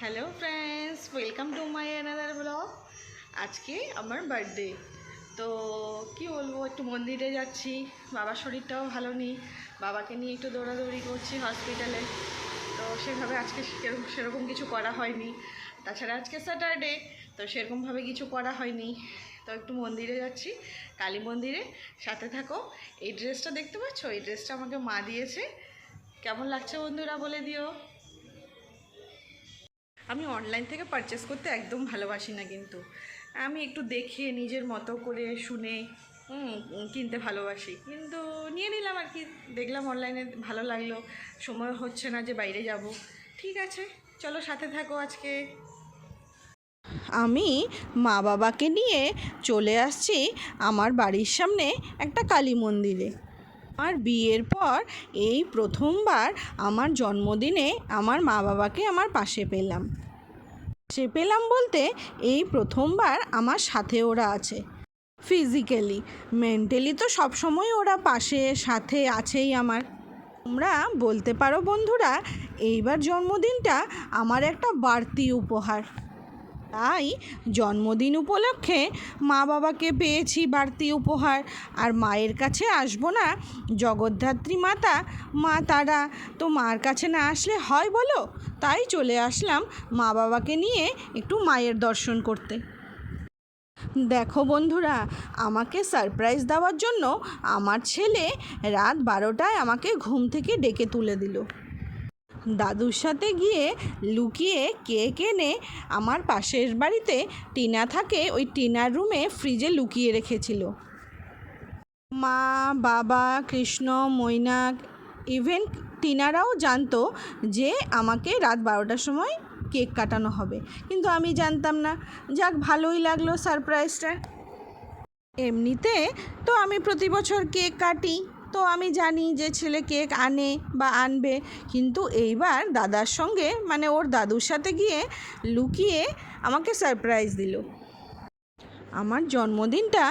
Hello friends, welcome to my another blog. আজকে আমার birthday. তো কি বলবো, একটু মন্দিরে যাচ্ছি। বাবার শরীরটাও ভালো নেই, বাবাকে নিয়ে একটু দৌড়াদৌড়ি করছি হসপিটালে। তো সেভাবে আজকে সেরকম কিছু করা হয়নি। তাছাড়া আজকে স্যাটারডে, তো সেরকমভাবে কিছু করা হয়নি। তো একটু মন্দিরে যাচ্ছি, কালী মন্দিরে। সাথে থাকো। এই ড্রেসটা দেখতে পাচ্ছ, এই ড্রেসটা আমাকে মা দিয়েছে। কেমন লাগছে বন্ধুরা বলে দিও। আমি অনলাইন থেকে পারচেস করতে একদম ভালোবাসি না, কিন্তু আমি একটু দেখে নিজের মতো করে শুনে কিনতে ভালোবাসি। কিন্তু নিয়ে নিলাম আর কি, দেখলাম অনলাইনে ভালো লাগলো। সময় হচ্ছে না যে বাইরে যাব। ঠিক আছে, চলো সাথে থাকো আজকে। আমি মা বাবাকে নিয়ে চলে আসছি আমার বাড়ির সামনে একটা কালী মন্দিরে। আমার বিয়ের পর এই প্রথমবার আমার জন্মদিনে আমার মা বাবাকে আমার পাশে পেলাম। বলতে এই প্রথমবার আমার সাথে ওরা আছে। ফিজিক্যালি, মেন্টালি তো সবসময় ওরা পাশে সাথে আছেই আমার। তোমরা বলতে পারো বন্ধুরা, এইবার জন্মদিনটা আমার একটা বাড়তি উপহার। তাই জন্মদিন উপলক্ষে মা বাবাকে পেয়েছি বাড়তি উপহার। আর মায়ের কাছে আসবো না? জগদ্ধাত্রী মাতা, মা তারা, তো মার কাছে না আসলে হয় বলো? তাই চলে আসলাম মা বাবাকে নিয়ে একটু মায়ের দর্শন করতে। দেখো বন্ধুরা, আমাকে সারপ্রাইজ দেওয়ার জন্য আমার ছেলে রাত 12টায় আমাকে ঘুম থেকে ডেকে তুলে দিল। দাদুর সাথে গিয়ে লুকিয়ে কেক এনে আমার পাশের বাড়িতে টিনা থাকে, ওই টিনার রুমে ফ্রিজে লুকিয়ে রেখেছিল। মা, বাবা, কৃষ্ণ, মৈনাক, ইভেন টিনারাও জানতো যে আমাকে রাত 12টার সময় কেক কাটানো হবে, কিন্তু আমি জানতাম না। যাক, ভালোই লাগলো সারপ্রাইজটা। এমনিতে তো আমি প্রতি বছর কেক কাটি, তো আমি জানি যে ছেলে কেক আনে বা আনবে, কিন্তু এইবার দাদার সঙ্গে মানে ওর দাদুর সাথে গিয়ে লুকিয়ে আমাকে সারপ্রাইজ দিল। আমার জন্মদিনটা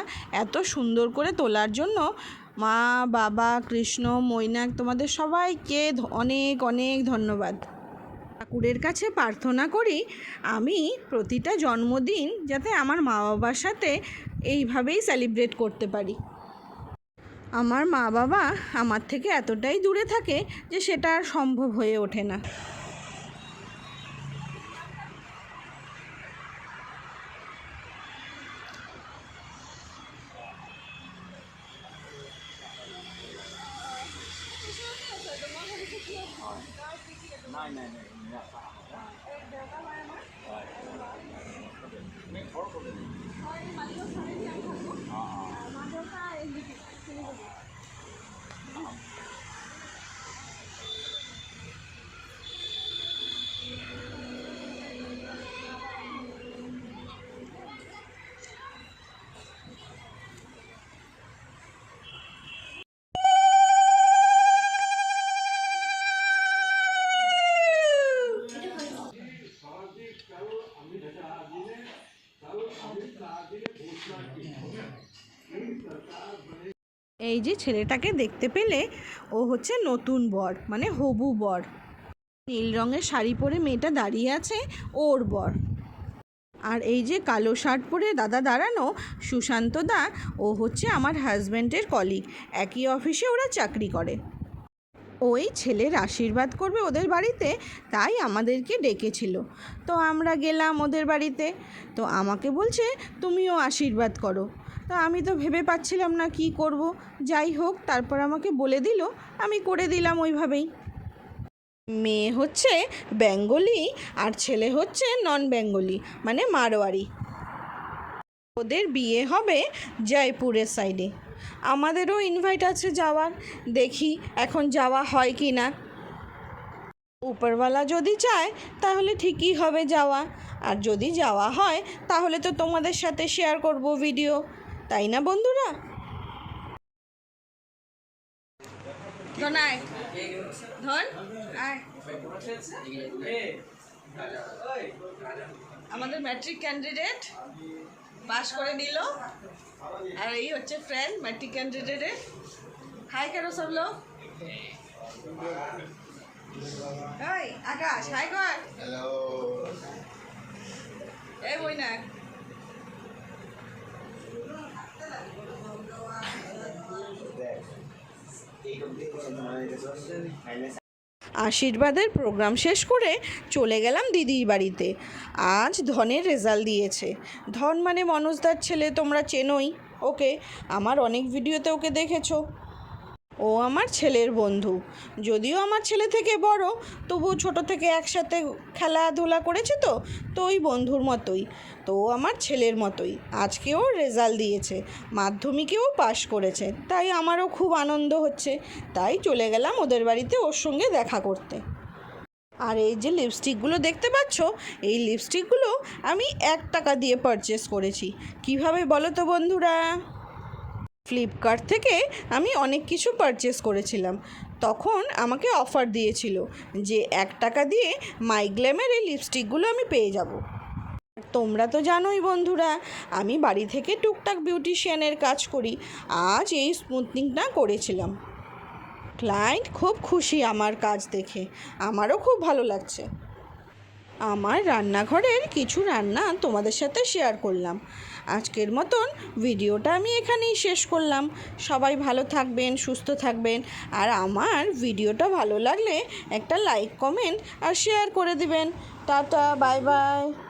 এত সুন্দর করে তোলার জন্য মা, বাবা, কৃষ্ণ, মৈনাক, তোমাদের সবাইকে অনেক অনেক ধন্যবাদ। ঠাকুরের কাছে প্রার্থনা করি আমি প্রতিটা জন্মদিন যাতে আমার মা বাবার সাথে এইভাবেই সেলিব্রেট করতে পারি। আমার মা বাবা আমার থেকে এতটাই দূরে থাকে যে সেটা আর সম্ভব হয়ে ওঠে না। এই যে ছেলেটাকে দেখতে পেলে, ও হচ্ছে নতুন বর, মানে হবু বর। নীল রঙের শাড়ি পরে মেয়েটা দাঁড়িয়ে আছে, ওর বর। আর এই যে কালো শার্ট পরে দাদা দাঁড়ানো, সুশান্ত দা, ও হচ্ছে আমার হাজব্যান্ডের কলিগ, একই অফিসে ওরা চাকরি করে। ওই ছেলের আশীর্বাদ করবে ওদের বাড়িতে, তাই আমাদেরকে ডেকেছিল। তো আমরা গেলাম ওদের বাড়িতে। তো আমাকে বলছে তুমিও আশীর্বাদ করো। তো আমি তো ভেবে পাচ্ছিলাম না কি করব। যাই হোক, তারপর আমাকে বলে দিল, আমি করে দিলাম ওইভাবেই। মেয়ে হচ্ছে বেঙ্গলি আর ছেলে হচ্ছে নন বেঙ্গলি, মানে মারোয়ারি। ওদের বিয়ে হবে জয়পুরের সাইডে। আমাদেরও ইনভাইট আছে যাওয়ার, দেখি এখন যাওয়া হয় কি না। উপরওয়ালা যদি চায় তাহলে ঠিকই হবে যাওয়া, আর যদি যাওয়া হয় তাহলে তো তোমাদের সাথে শেয়ার করব ভিডিও, তাই না বন্ধুরা? ধন আয়, ধন আয়। আমাদের ম্যাট্রিক ক্যান্ডিডেট পাস করে নিল, আর এই হচ্ছে ফ্রেন্ড ম্যাট্রিক ক্যান্ডিডেটের। হাই করো সব লোক। ওই আকাশ হাই কর। হ্যালো। এই বই না। আশীর্বাদের প্রোগ্রাম শেষ করে চলে গেলাম দিদির বাড়িতে। আজ ধনের রেজাল্ট দিয়েছে। ধন মানে মনোজদার ছেলে, তোমরা চেনোই ওকে, আমার অনেক ভিডিওতে ওকে দেখেছো। ও আমার ছেলের বন্ধু, যদিও আমার ছেলে থেকে বড়, তবুও ছোট থেকে একসাথে খেলাধুলা করেছে, তো ওই বন্ধুর মতোই। তো ও আমার ছেলের মতোই। আজকেও রেজাল্ট দিয়েছে, মাধ্যমিকেও পাশ করেছে, তাই আমারও খুব আনন্দ হচ্ছে। তাই চলে গেলাম ওদের বাড়িতে ওর সঙ্গে দেখা করতে। আর এই যে লিপস্টিকগুলো দেখতে পাচ্ছ, এই লিপস্টিকগুলো আমি 1 টাকা দিয়ে পারচেস করেছি। কিভাবে বলো তো বন্ধুরা? ফ্লিপকার্ট থেকে আমি অনেক কিছু পারচেস করেছিলাম। তখন আমাকে অফার দিয়েছিল যে 1 টাকা দিয়ে মাইগ্ল্যামের এই লিপস্টিকগুলো আমি পেয়ে যাব। তোমরা তো জানোই বন্ধুরা, আমি বাড়ি থেকে টুকটাক বিউটিশিয়ানের কাজ করি। আজ এই স্মুথনিংটা করেছিলাম। ক্লায়েন্ট খুব খুশি আমার কাজ দেখে, আমারও খুব ভালো লাগছে। আমার রান্নাঘরের কিছু রান্না তোমাদের সাথে শেয়ার করলাম। আজকের মতন ভিডিওটা আমি এখানেই শেষ করলাম। সবাই ভালো থাকবেন, সুস্থ থাকবেন। আর আমার ভিডিওটা ভালো লাগলে একটা লাইক, কমেন্ট আর শেয়ার করে দিবেন। Tata, bye bye.